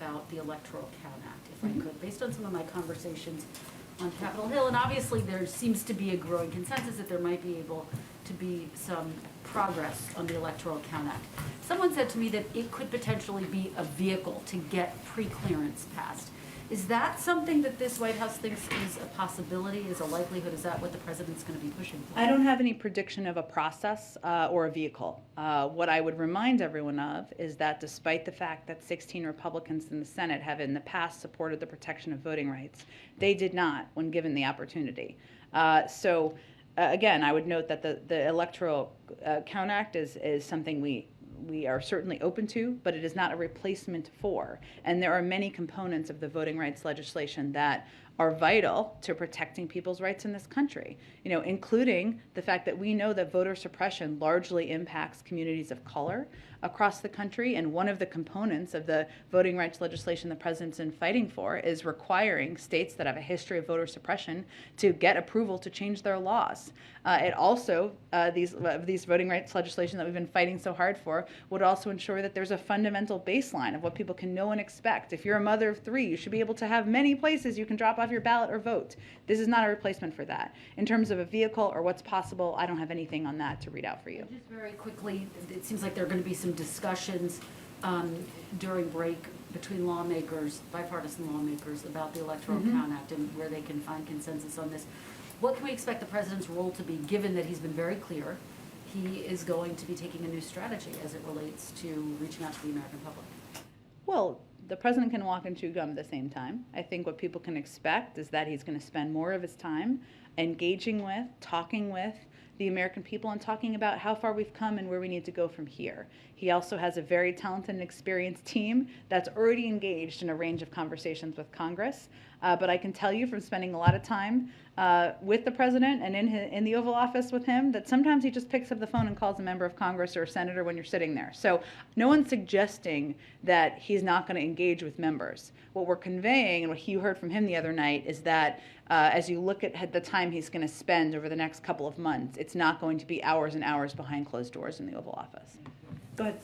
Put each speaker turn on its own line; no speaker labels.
about the Electoral Count Act, if I could, based on some of my conversations on Capitol Hill. And obviously there seems to be a growing consensus that there might be able to be some progress on the Electoral Count Act. Someone said to me that it could potentially be a vehicle to get pre-clearance passed. Is that something that this White House thinks is a possibility, is a likelihood? Is that what the president's going to be pushing for?
I don't have any prediction of a process or a vehicle. What I would remind everyone of is that despite the fact that 16 Republicans in the Senate have in the past supported the protection of voting rights, they did not when given the opportunity. Again, I would note that the Electoral Count Act is something we are certainly open to, but it is not a replacement for. And there are many components of the voting rights legislation that are vital to protecting people's rights in this country, including the fact that we know that voter suppression largely impacts communities of color across the country. And one of the components of the voting rights legislation the president's been fighting for is requiring states that have a history of voter suppression to get approval to change their laws. It also, these voting rights legislation that we've been fighting so hard for, would also ensure that there's a fundamental baseline of what people can know and expect. If you're a mother of 3, you should be able to have many places you can drop off your ballot or vote. This is not a replacement for that. In terms of a vehicle or what's possible, I don't have anything on that to read out for you.
Just very quickly, it seems like there are going to be some discussions during break between lawmakers, bipartisan lawmakers, about the Electoral Count Act and where they can find consensus on this. What can we expect the president's role to be, given that he's been very clear he is going to be taking a new strategy as it relates to reaching out to the American public?
Well, the president can walk and chew gum at the same time. I think what people can expect is that he's going to spend more of his time engaging with, talking with the American people and talking about how far we've come and where we need to go from here. He also has a very talented and experienced team that's already engaged in a range of conversations with Congress. But I can tell you from spending a lot of time with the president and in the Oval Office with him that sometimes he just picks up the phone and calls a member of Congress or a senator when you're sitting there. So no one's suggesting that he's not going to engage with members. What we're conveying and what you heard from him the other night is that as you look at the time he's going to spend over the next couple of months, it's not going to be hours and hours behind closed doors in the Oval Office. Go ahead.